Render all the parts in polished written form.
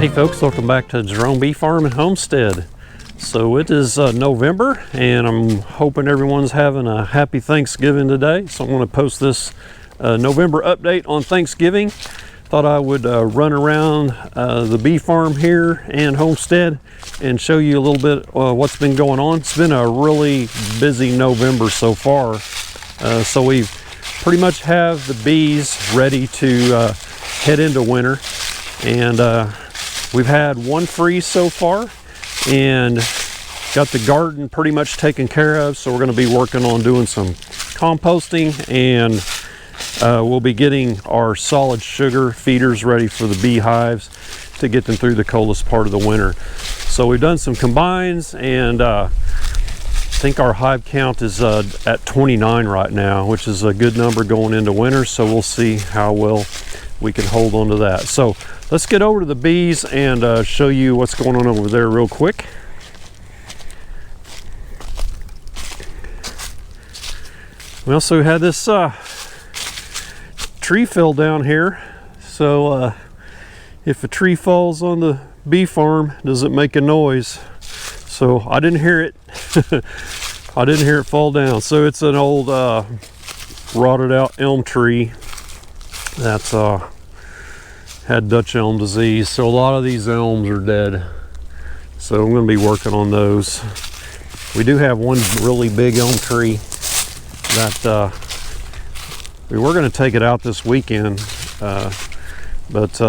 folks, welcome back to Jerome Bee Farm and Homestead. So it is November, and I'm hoping everyone's having a happy Thanksgiving today. So I'm going to post this November update on Thanksgiving. Thought I would run around the bee farm here and homestead and show you a little bit what's been going on. It's been a really busy November so far. So we pretty much have the bees ready to head into winter. And we've had one freeze so far and got the garden pretty much taken care of. So we're going to be working on doing some composting, and we'll be getting our solid sugar feeders ready for the beehives to get them through the coldest part of the winter. So we've done some combines, and I think our hive count is at 29 right now, which is a good number going into winter. So we'll see how well we can hold on to that. So let's get over to the bees and show you what's going on over there real quick. We also had this tree fell down here. So if a tree falls on the bee farm, does it make a noise? So I didn't hear it. I didn't hear it fall down. So it's an old rotted out elm tree that's had Dutch elm disease. So a lot of these elms are dead. So I'm going to be working on those. We do have one really big elm tree that we were going to take it out this weekend, but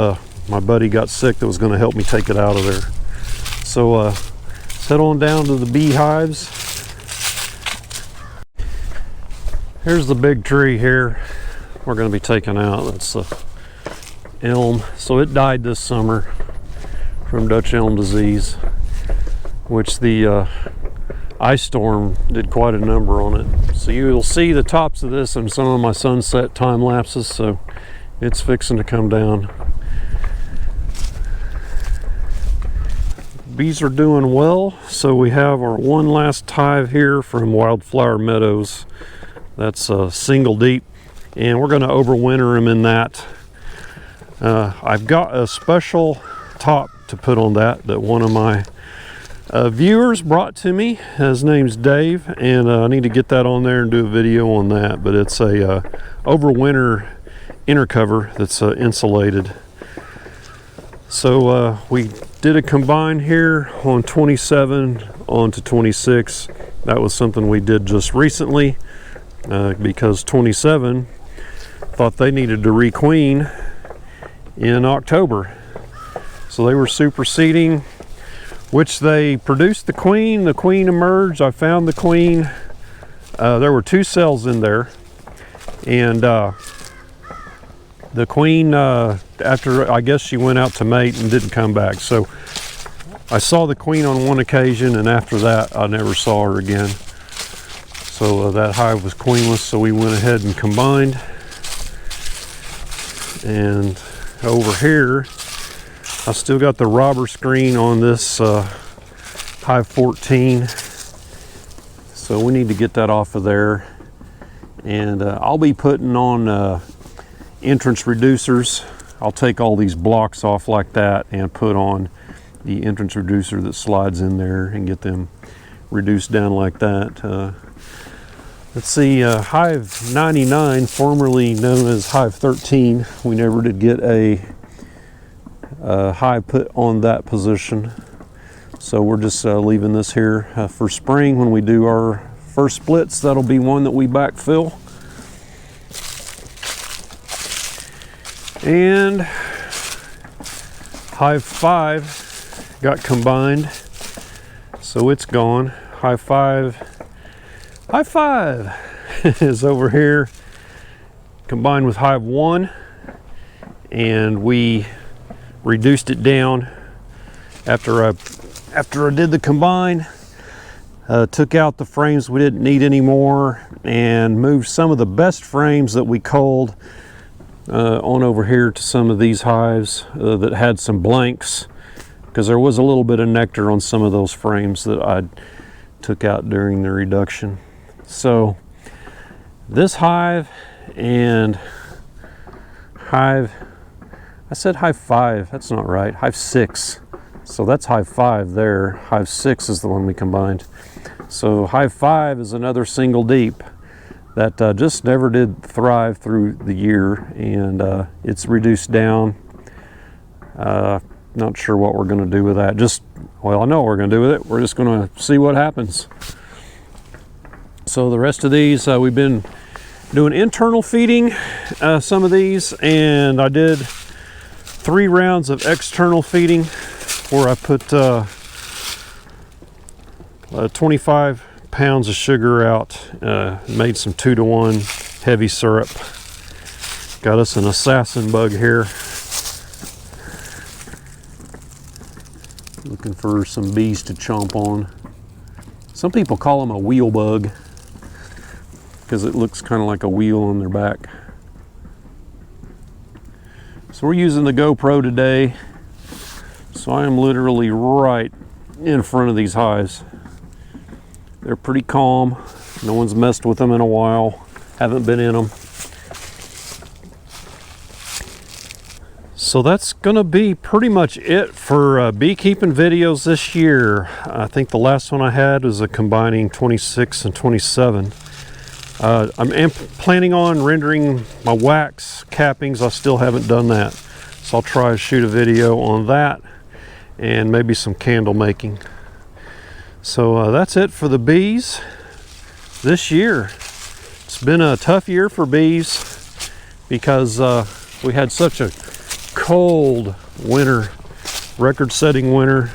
my buddy got sick that was going to help me take it out of there. So let's head on down to the beehives. Here's the big tree here we're going to be taking out. That's the elm. So it died this summer from Dutch elm disease, which the ice storm did quite a number on it. So you'll see the tops of this in some of my sunset time lapses. So it's fixing to come down. Bees are doing well. So we have our one last hive here from Wildflower Meadows. That's a single deep, and we're going to overwinter them in that. I've got a special top to put on that one of my viewers brought to me. His name's Dave, and I need to get that on there and do a video on that. But it's a overwinter inner cover that's insulated. So we did a combine here on 27 onto 26. That was something we did just recently because 27 thought they needed to requeen in October. So they were superseding, which they produced the queen. The queen emerged. I found the queen. There were 2 cells in there, and the queen, after, I guess she went out to mate and didn't come back. So I saw the queen on one occasion, and after that I never saw her again. So that hive was queenless, so we went ahead and combined. And over here I still got the robber screen on this hive 14, so we need to get that off of there. And I'll be putting on entrance reducers. I'll take all these blocks off like that and put on the entrance reducer that slides in there and get them reduced down like that. Let's see, hive 99, formerly known as hive 13, we never did get a hive put on that position. So we're just leaving this here for spring. When we do our first splits, that'll be one that we backfill. And hive 5 got combined, so it's gone. Hive 5 is over here combined with hive 1, and we reduced it down after I did the combine. Took out the frames we didn't need anymore and moved some of the best frames that we culled on over here to some of these hives that had some blanks, because there was a little bit of nectar on some of those frames that I took out during the reduction. So this hive and hive I said hive 5, that's not right, hive 6. So that's hive 5 there, hive 6 is the one we combined. So hive 5 is another single deep that just never did thrive through the year, and it's reduced down. Not sure what we're going to do with that. Well, I know what we're going to do with it. We're just going to see what happens. So the rest of these, we've been doing internal feeding, some of these, and I did 3 rounds of external feeding where I put 25 pounds of sugar out, made some 2-to-1 heavy syrup. Got us an assassin bug here. Looking for some bees to chomp on. Some people call them a wheel bug because it looks kind of like a wheel on their back. So we're using the GoPro today. So I am literally right in front of these hives. They're pretty calm. No one's messed with them in a while. Haven't been in them. So that's gonna be pretty much it for beekeeping videos this year. I think the last one I had was a combining 26 and 27. I'm planning on rendering my wax cappings. I still haven't done that. So I'll try to shoot a video on that and maybe some candle making. So that's it for the bees this year. It's been a tough year for bees because we had such a cold winter, record-setting winter,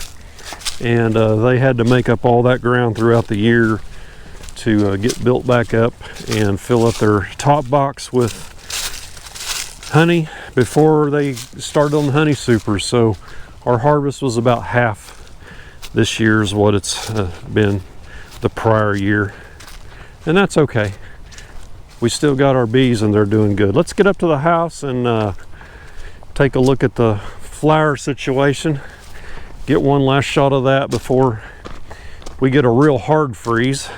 and they had to make up all that ground throughout the year to get built back up and fill up their top box with honey before they started on the honey supers. So our harvest was about half this year's what it's been the prior year, and that's okay. We still got our bees and they're doing good. Let's get up to the house and take a look at the flower situation, get one last shot of that before we get a real hard freeze.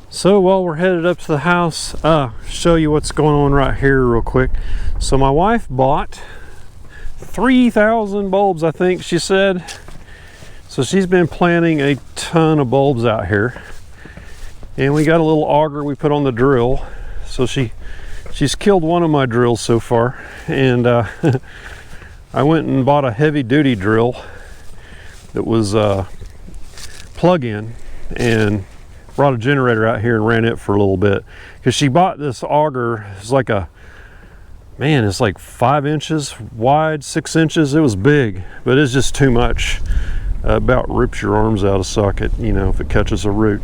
So while we're headed up to the house, show you what's going on right here real quick. So my wife bought 3,000 bulbs, I think she said. So she's been planting a ton of bulbs out here, and we got a little auger we put on the drill. So she's killed one of my drills so far, and I went and bought a heavy duty drill that was plug-in, and brought a generator out here and ran it for a little bit, because she bought this auger. It's like it's like 5 inches wide, 6 inches. It was big, but it's just too much. About rips your arms out of socket, you know, if it catches a root.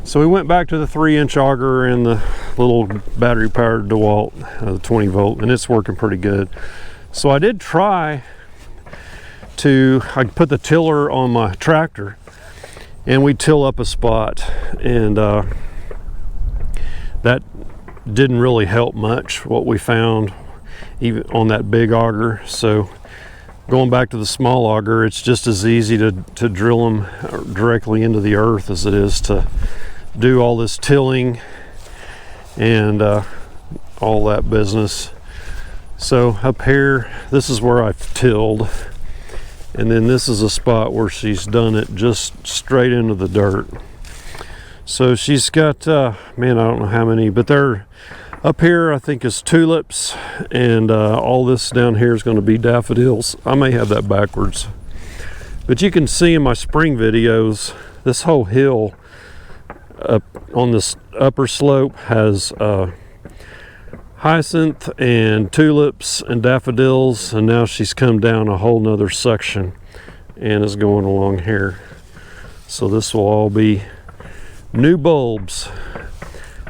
So we went back to the 3-inch auger and the little battery powered DeWalt, the 20 volt, and it's working pretty good. So I did try I put the tiller on my tractor and we till up a spot, and that didn't really help much, what we found, even on that big auger. So going back to the small auger, it's just as easy to drill them directly into the earth as it is to do all this tilling and all that business. So up here, this is where I've tilled, and then this is a spot where she's done it just straight into the dirt. So she's got, man, I don't know how many, but they're up here, I think, is tulips, and all this down here is going to be daffodils. I may have that backwards, but you can see in my spring videos, this whole hill up on this upper slope has hyacinth and tulips and daffodils, and now she's come down a whole nother section and is going along here. So this will all be new bulbs,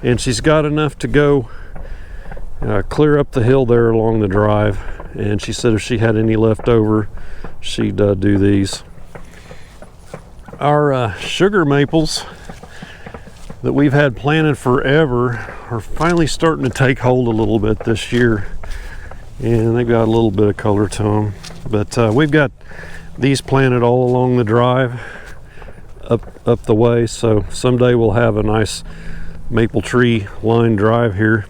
and she's got enough to go clear up the hill there along the drive, and she said if she had any left over, she'd do these. Our sugar maples that we've had planted forever are finally starting to take hold a little bit this year, and they've got a little bit of color to them. But we've got these planted all along the drive up the way, so someday we'll have a nice maple tree lined drive here.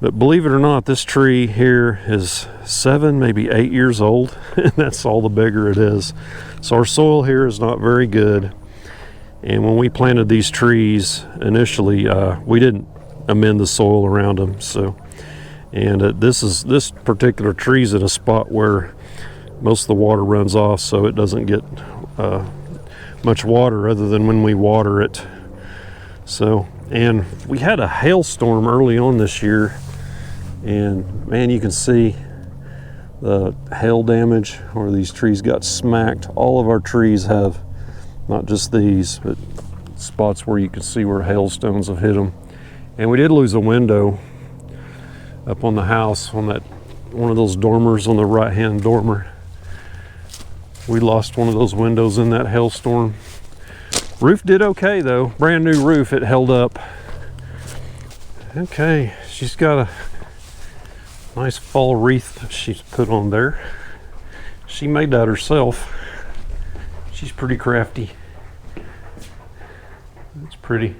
But believe it or not, this tree here is 7, maybe 8 years old, and that's all the bigger it is. So our soil here is not very good. And when we planted these trees initially, we didn't amend the soil around them. So, and this particular tree's in a spot where most of the water runs off, so it doesn't get much water other than when we water it. So, and we had a hailstorm early on this year, and man, you can see the hail damage where these trees got smacked. All of our trees have, not just these, but spots where you can see where hailstones have hit them. And we did lose a window up on the house, on that one of those dormers, on the right hand dormer. We lost one of those windows in that hailstorm. Roof did okay though, brand new roof, it held up. Okay, she's got a nice fall wreath she's put on there. She made that herself. She's pretty crafty. It's pretty.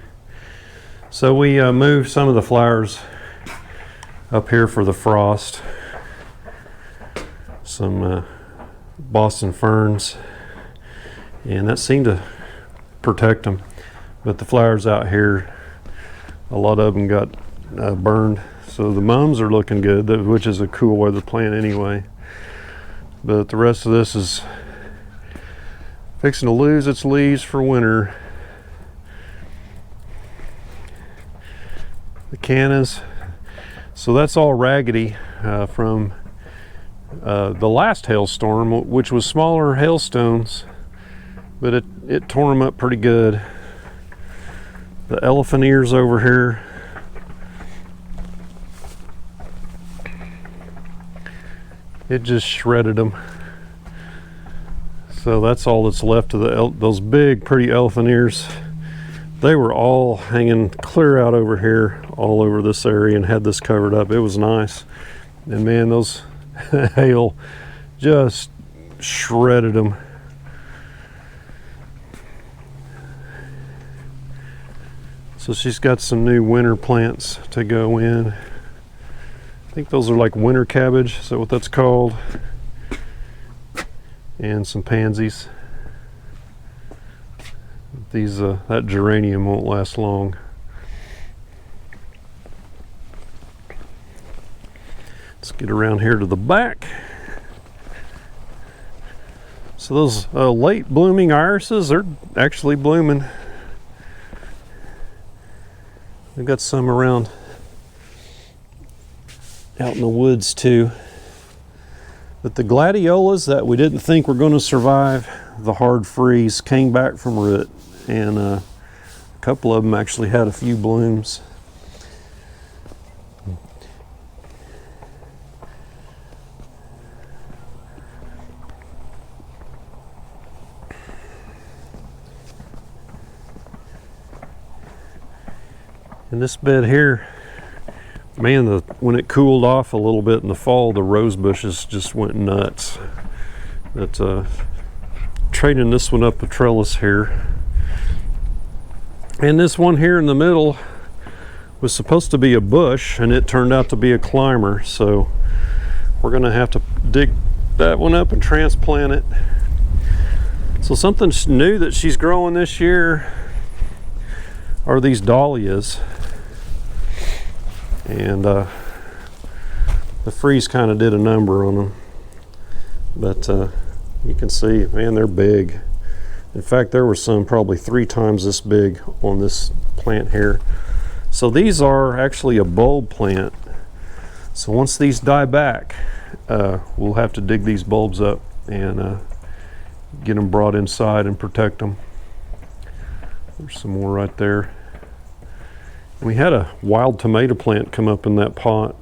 So we moved some of the flowers up here for the frost. Some Boston ferns, and that seemed to protect them. But the flowers out here, a lot of them got burned. So the mums are looking good, which is a cool weather plant anyway. But the rest of this is fixing to lose its leaves for winter. The cannas, so that's all raggedy from the last hailstorm, which was smaller hailstones, but it tore them up pretty good. The elephant ears over here, it just shredded them. So that's all that's left of those big pretty elephant ears. They were all hanging clear out over here, all over this area, and had this covered up. It was nice. And man, those hail just shredded them. So she's got some new winter plants to go in. I think those are like winter cabbage, is that what that's called? And some pansies. These that geranium won't last long. Let's get around here to the back. So those late blooming irises are actually blooming. We've got some around out in the woods too. But the gladiolas that we didn't think were going to survive the hard freeze came back from root, and a couple of them actually had a few blooms. In this bed here, man, when it cooled off a little bit in the fall, the rose bushes just went nuts. But trading this one up a trellis here. And this one here in the middle was supposed to be a bush, and it turned out to be a climber. So we're gonna have to dig that one up and transplant it. So something new that she's growing this year are these dahlias. And the freeze kind of did a number on them. But you can see, man, they're big. In fact, there were some probably 3 times this big on this plant here. So these are actually a bulb plant. So once these die back, we'll have to dig these bulbs up and get them brought inside and protect them. There's some more right there. We had a wild tomato plant come up in that pot.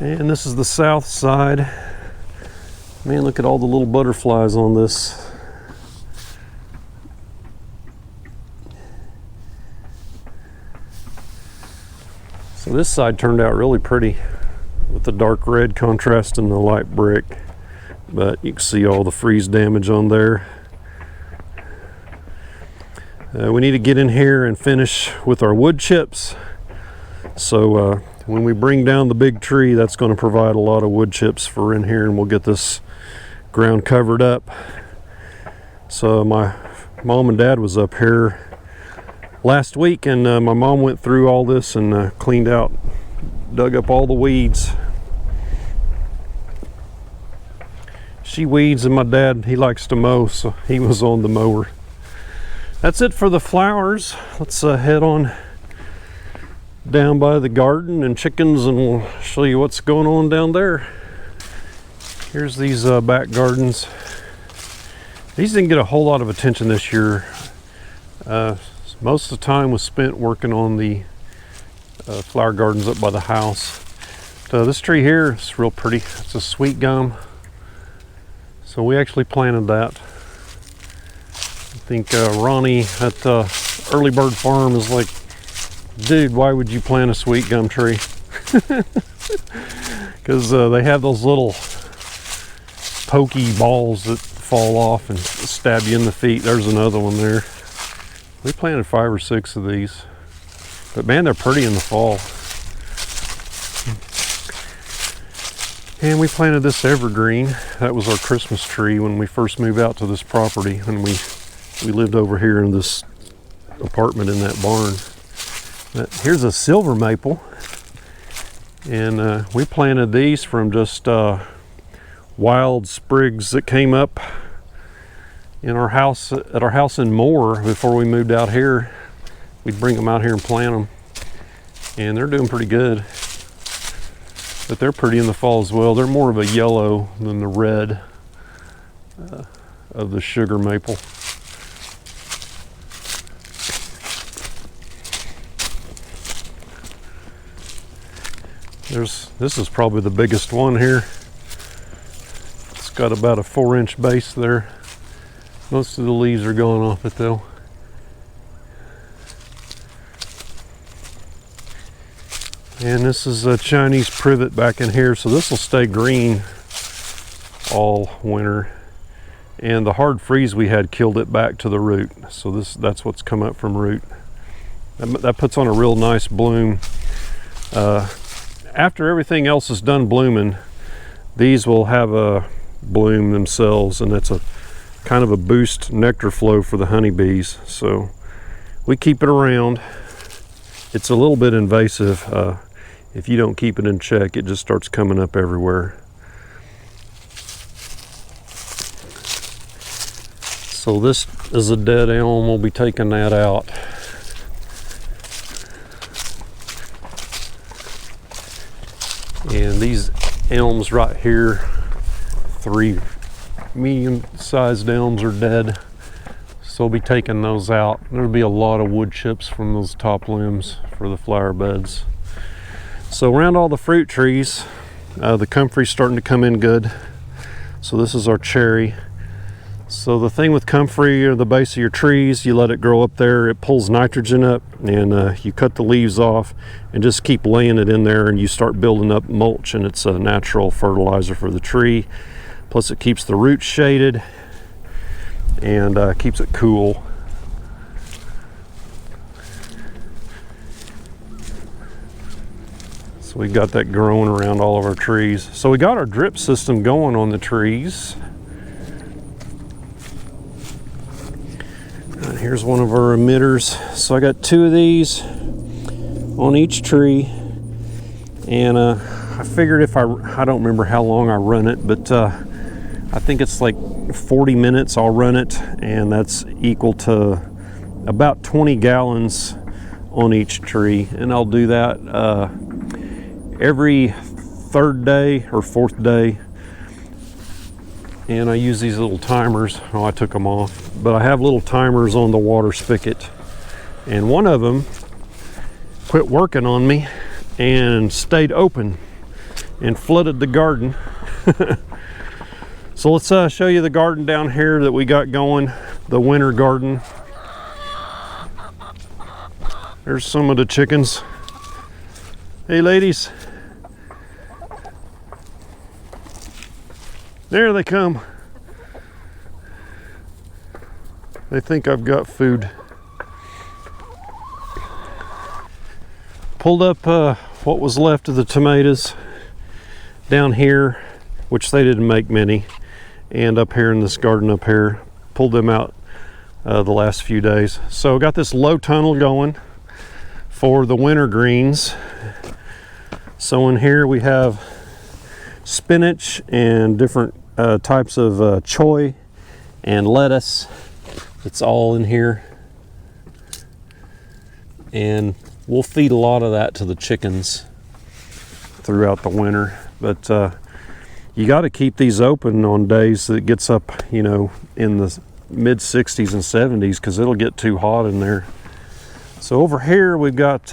And this is the south side. Man, look at all the little butterflies on this. So this side turned out really pretty with the dark red contrasting the light brick. But you can see all the freeze damage on there. We need to get in here and finish with our wood chips. So when we bring down the big tree, that's going to provide a lot of wood chips for in here, and we'll get this ground covered up. So my mom and dad was up here last week, and my mom went through all this and cleaned out, dug up all the weeds. She weeds, and my dad, he likes to mow, so he was on the mower. That's it for the flowers. Let's head on down by the garden and chickens, and we'll show you what's going on down there. Here's these back gardens. These didn't get a whole lot of attention this year. Most of the time was spent working on the flower gardens up by the house. This tree here is real pretty. It's a sweet gum. So we actually planted that. I think Ronnie at Early Bird Farm is like, dude, why would you plant a sweet gum tree? Because they have those little pokey balls that fall off and stab you in the feet. There's another one there. We planted 5 or 6 of these. But man, they're pretty in the fall. And we planted this evergreen. That was our Christmas tree when we first moved out to this property, when we lived over here in this apartment in that barn. But here's a silver maple, and we planted these from just wild sprigs that came up in our house, at our house in Moore. Before we moved out here, we'd bring them out here and plant them, and they're doing pretty good. But they're pretty in the fall as well. They're more of a yellow than the red of the sugar maple. This is probably the biggest one here. It's got about a 4-inch base there. Most of the leaves are gone off it though. And this is a Chinese privet back in here, so this will stay green all winter. And the hard freeze we had killed it back to the root. So that's what's come up from root. That puts on a real nice bloom. After everything else is done blooming, these will have a bloom themselves, and that's a kind of a boost nectar flow for the honeybees. So we keep it around. It's a little bit invasive. If you don't keep it in check, it just starts coming up everywhere. So this is a dead elm. We'll be taking that out. And these elms right here, 3 medium-sized elms are dead. So we'll be taking those out. There'll be a lot of wood chips from those top limbs for the flower beds. So around all the fruit trees, the comfrey's starting to come in good. So this is our cherry. So the thing with comfrey, or the base of your trees, you let it grow up there, it pulls nitrogen up, and you cut the leaves off and just keep laying it in there, and you start building up mulch, and it's a natural fertilizer for the tree. Plus it keeps the roots shaded and keeps it cool. So we got that growing around all of our trees. So we got our drip system going on the trees. Here's one of our emitters. So I got 2 of these on each tree, and I figured if I don't remember how long I run it, but I think it's like 40 minutes I'll run it, and that's equal to about 20 gallons on each tree. And I'll do that every 3rd day or 4th day. And I use these little timers. Oh, I took them off, but I have little timers on the water spigot, and one of them quit working on me and stayed open and flooded the garden. So let's show you the garden down here that we got going, the winter garden. There's some of the chickens. Hey ladies. There they come. They think I've got food. pulled up what was left of the tomatoes down here, which they didn't make many, and up here in this garden up here. Pulled them out the last few days. So got this low tunnel going for the winter greens. So in here we have spinach and different types of choy and lettuce. It's all in here, and we'll feed a lot of that to the chickens throughout the winter. But you got to keep these open on days that it gets up, you know, in the mid 60s and 70s, because it'll get too hot in there. So over here we've got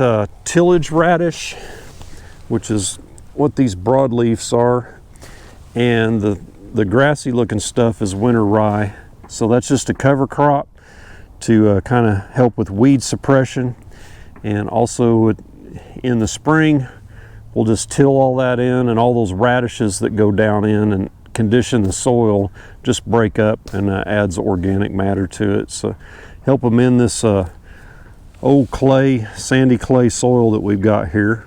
tillage radish, which is what these broadleafs are, and the grassy looking stuff is winter rye. So that's just a cover crop to kind of help with weed suppression. And also in the spring, we'll just till all that in, and all those radishes that go down in and condition the soil just break up and adds organic matter to it. So help them in this old clay, sandy clay soil that we've got here.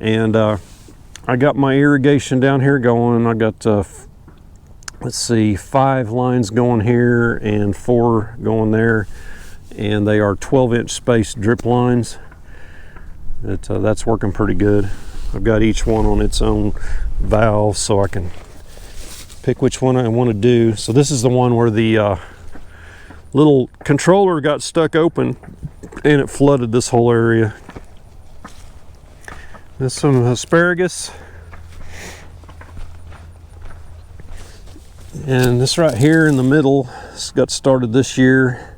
And I got my irrigation down here going. I got let's see, 5 lines going here and 4 going there, and they are 12-inch spaced drip lines. That's working pretty good. I've got each one on its own valve, so I can pick which one I want to do. So this is the one where the little controller got stuck open and it flooded this whole area. There's some asparagus. And this right here in the middle got started this year,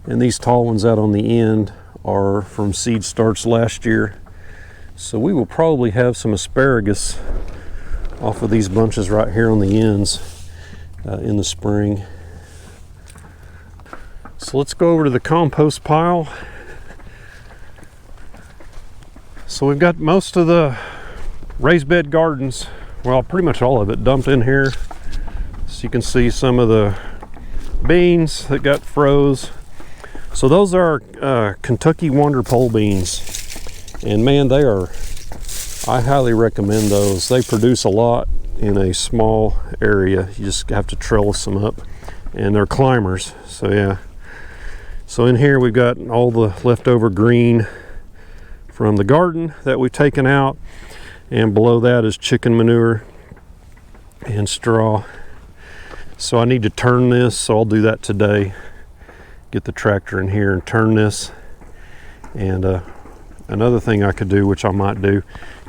and these tall ones out on the end are from seed starts last year. So we will probably have some asparagus off of these bunches right here on the ends in the spring. So let's go over to the compost pile. So we've got most of the raised bed gardens, well, pretty much all of it, dumped in here. So you can see some of the beans that got froze. So those are Kentucky Wonder Pole beans, and man, I highly recommend those. They produce a lot in a small area. You just have to trellis them up, and they're climbers. So yeah. So in here we've got all the leftover green from the garden that we've taken out, and below that is chicken manure and straw. So I need to turn this, so I'll do that today. Get the tractor in here and turn this. And another thing I could do, which I might do,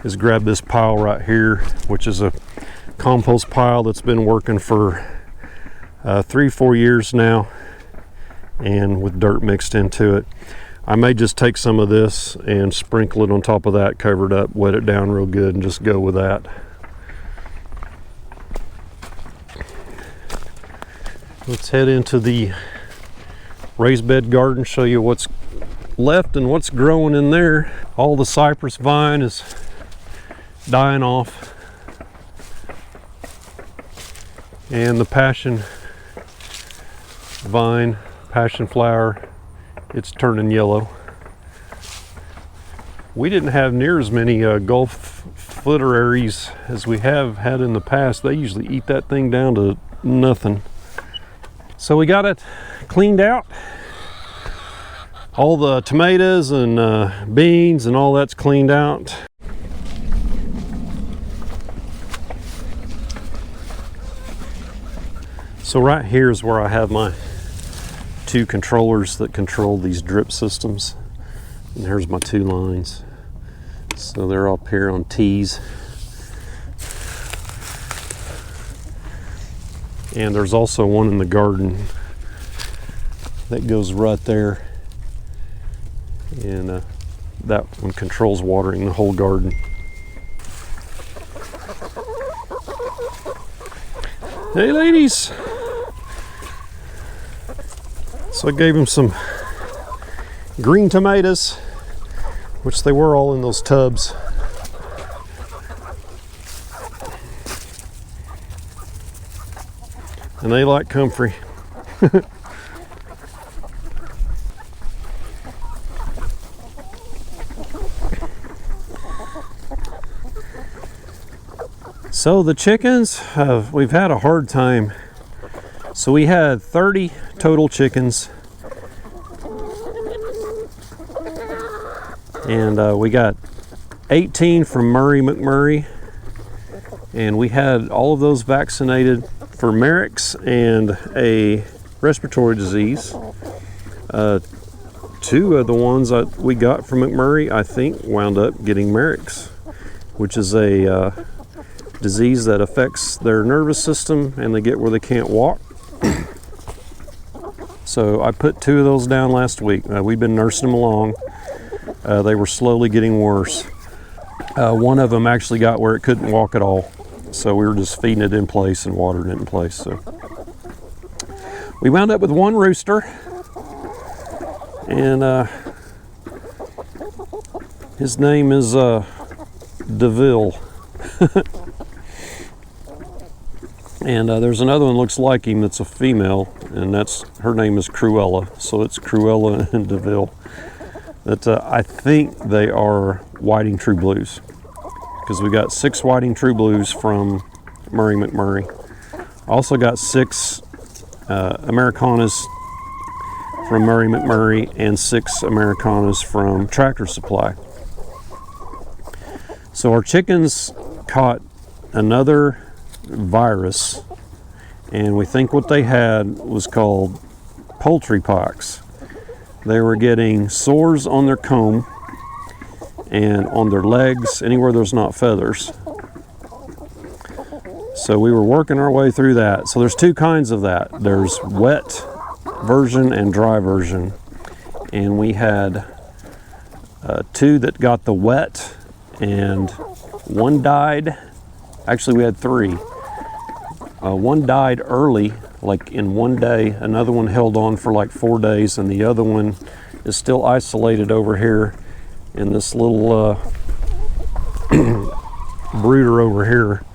is grab this pile right here, which is a compost pile that's been working for 3-4 years now, and with dirt mixed into it. I may just take some of this and sprinkle it on top of that, cover it up, wet it down real good, and just go with that. Let's head into the raised bed garden, show you what's left and what's growing in there. All the cypress vine is dying off, and the passion vine, passion flower, it's turning yellow. We didn't have near as many Gulf flitterers as we have had in the past. They usually eat that thing down to nothing. So we got it cleaned out. All the tomatoes and beans and all that's cleaned out. So right here is where I have my 2 controllers that control these drip systems. And here's my 2 lines. So they're up here on T's. And there's also one in the garden that goes right there, and that one controls watering the whole garden. Hey ladies! So I gave them some green tomatoes, which they were all in those tubs. And they like comfrey. So the chickens, we've had a hard time. So we had 30 total chickens, and we got 18 from Murray McMurray, and we had all of those vaccinated for Misc and a respiratory disease. Two of the ones that we got from McMurray, I think, wound up getting Misc, which is a disease that affects their nervous system and they get where they can't walk. So I put 2 of those down last week. We've been nursing them along. They were slowly getting worse. One of them actually got where it couldn't walk at all. So we were just feeding it in place and watering it in place. So we wound up with 1 rooster, and his name is DeVille. And there's another one looks like him that's a female, and her name is Cruella. So it's Cruella and DeVille. I think they are Whiting True Blues, because we got 6 Whiting True Blues from Murray McMurray. Also got 6 Americanas from Murray McMurray and 6 Americanas from Tractor Supply. So our chickens caught another virus, and we think what they had was called poultry pox. They were getting sores on their comb and on their legs, anywhere there's not feathers. So we were working our way through that. So there's 2 kinds of that. There's wet version and dry version. And we had 2 that got the wet, and 1 died. Actually, we had 3. 1 died early, like in 1 day. Another one held on for like 4 days, and the other one is still isolated over here in this little brooder over here.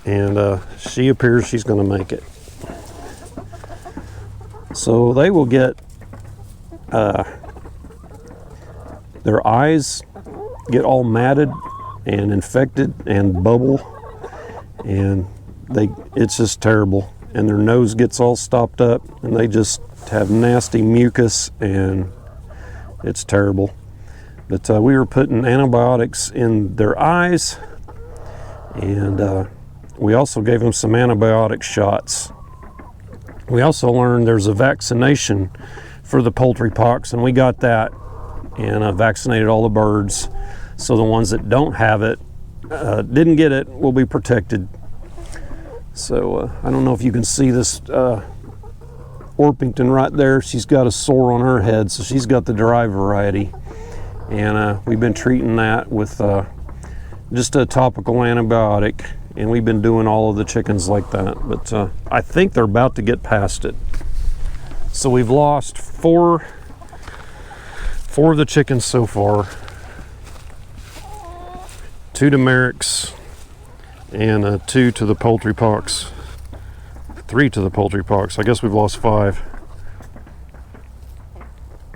And she appears she's going to make it. So they will get their eyes get all matted and infected and bubble, and it's just terrible. And their nose gets all stopped up, and they just have nasty mucus, and it's terrible. But we were putting antibiotics in their eyes, and we also gave them some antibiotic shots. We also learned there's a vaccination for the poultry pox, and we got that, and vaccinated all the birds. So the ones that don't have it, didn't get it, will be protected. So I don't know if you can see this Orpington right there. She's got a sore on her head, so she's got the dry variety. And we've been treating that with just a topical antibiotic, and we've been doing all of the chickens like that. But I think they're about to get past it. So we've lost 4 of the chickens so far. 2 to Misc and 2 to the poultry pox. 3 to the poultry pox. I guess we've lost 5.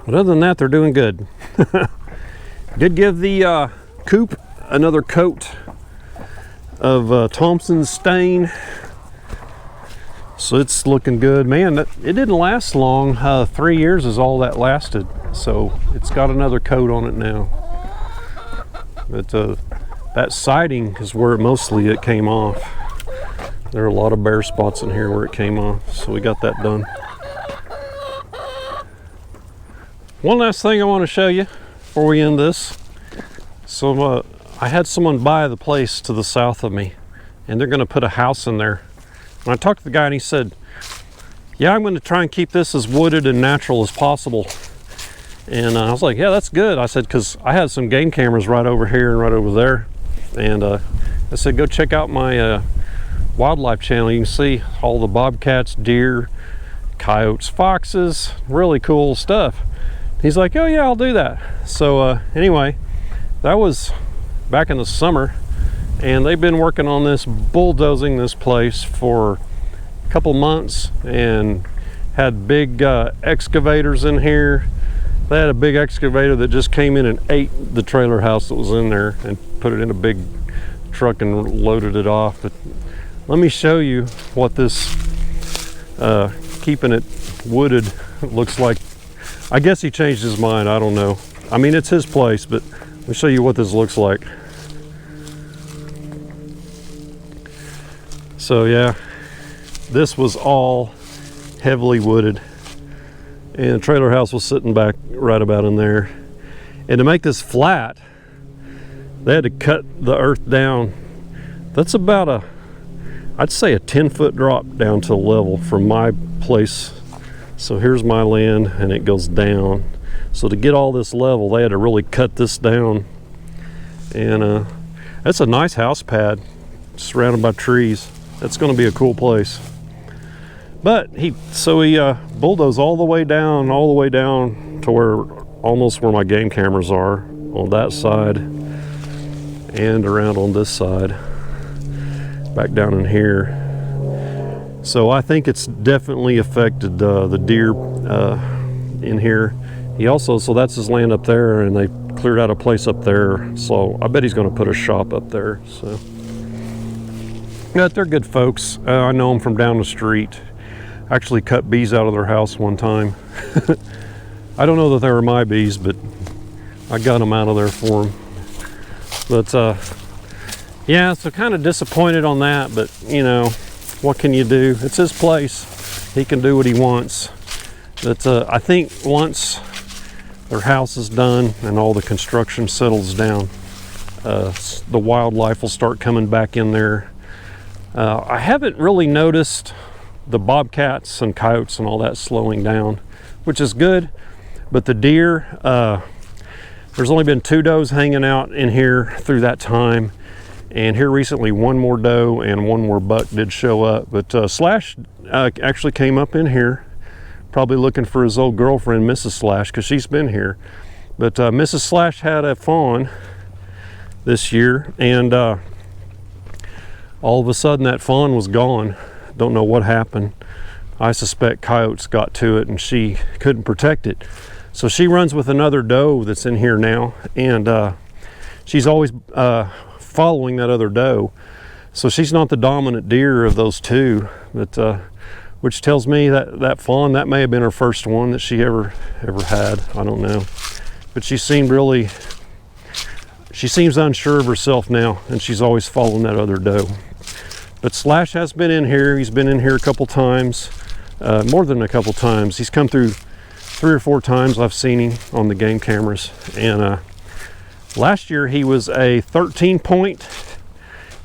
But other than that, they're doing good. Did give the coop another coat of Thompson's stain, so it's looking good. Man, it didn't last long. 3 years is all that lasted, so it's got another coat on it now. But that siding is where mostly it came off. There are a lot of bare spots in here where it came off, so we got that done. One last thing I want to show you before we end this. So I had someone buy the place to the south of me, and they're going to put a house in there. And I talked to the guy, and he said, yeah, I'm going to try and keep this as wooded and natural as possible. And I was like, yeah, that's good. I said, because I had some game cameras right over here and right over there. And I said, go check out my wildlife channel. You can see all the bobcats, deer, coyotes, foxes, really cool stuff. He's like, oh yeah, I'll do that. So anyway, that was back in the summer, and they've been working on this, bulldozing this place for a couple months, and had big excavators in here. They had a big excavator that just came in and ate the trailer house that was in there and put it in a big truck and loaded it off. But let me show you what this keeping it wooded looks like. I guess he changed his mind, I don't know. I mean, it's his place, but let me show you what this looks like. So yeah, this was all heavily wooded, and the trailer house was sitting back right about in there. And to make this flat, they had to cut the earth down. That's about I'd say a 10-foot drop down to level from my place. So here's my land, and it goes down. So to get all this level, they had to really cut this down. And that's a nice house pad, surrounded by trees. That's going to be a cool place. But he bulldozed all the way down to almost where my game cameras are on that side, and around on this side, back down in here. So I think it's definitely affected the deer in here. He also, so that's his land up there, and they cleared out a place up there. So I bet he's going to put a shop up there. So, but they're good folks. I know them from down the street. Actually cut bees out of their house one time. I don't know that they were my bees, but I got them out of there for them. But yeah, so kind of disappointed on that, but you know, what can you do? It's his place. He can do what he wants. But I think once their house is done and all the construction settles down, the wildlife will start coming back in there. I haven't really noticed the bobcats and coyotes and all that slowing down, which is good. But the deer, there's only been 2 does hanging out in here through that time. And here recently, 1 more doe and 1 more buck did show up. But Slash actually came up in here, probably looking for his old girlfriend, Mrs. Slash, because she's been here. But Mrs. Slash had a fawn this year, and all of a sudden that fawn was gone. Don't know what happened. I suspect coyotes got to it and she couldn't protect it. So she runs with another doe that's in here now, and she's always following that other doe. So she's not the dominant deer of those 2, but which tells me that that fawn, that may have been her first one that she ever had. I don't know. But she seemed she seems unsure of herself now, and she's always following that other doe. But Slash has been in here. He's been in here a couple times, more than a couple times. He's come through 3 or 4 times. I've seen him on the game cameras. And last year he was a 13 point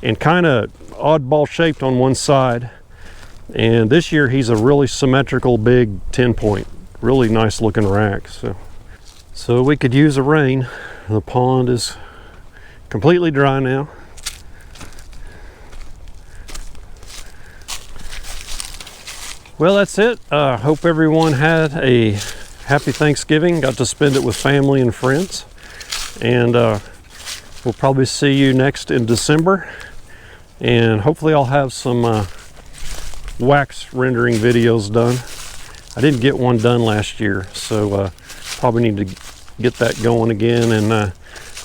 and kind of oddball shaped on one side. And this year he's a really symmetrical big 10 point. Really nice looking rack. So we could use a rain. The pond is completely dry now. Well, that's it. Hope everyone had a happy Thanksgiving. Got to spend it with family and friends. And we'll probably see you next in December. And hopefully I'll have some wax rendering videos done. I didn't get one done last year, so probably need to get that going again. And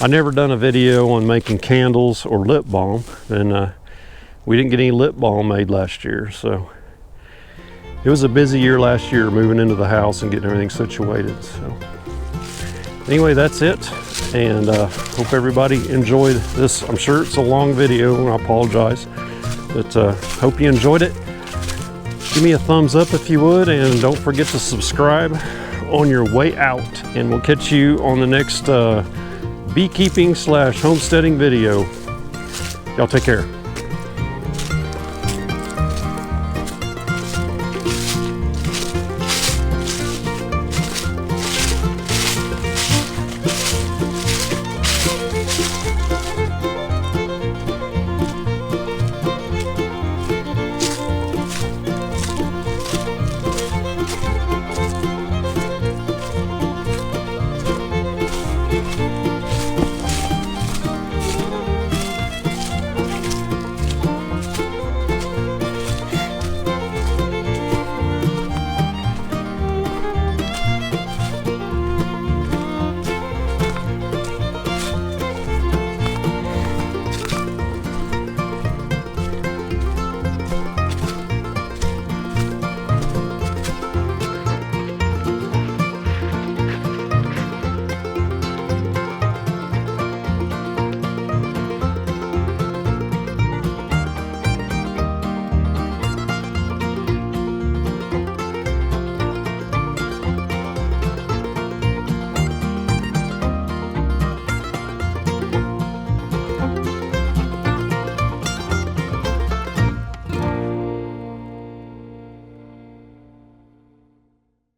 I never done a video on making candles or lip balm. And we didn't get any lip balm made last year, so it was a busy year last year moving into the house and getting everything situated. So anyway, that's it, and hope everybody enjoyed this. I'm sure it's a long video, and I apologize, but hope you enjoyed it. Give me a thumbs up if you would, and don't forget to subscribe on your way out, and we'll catch you on the next beekeeping / homesteading video. Y'all take care.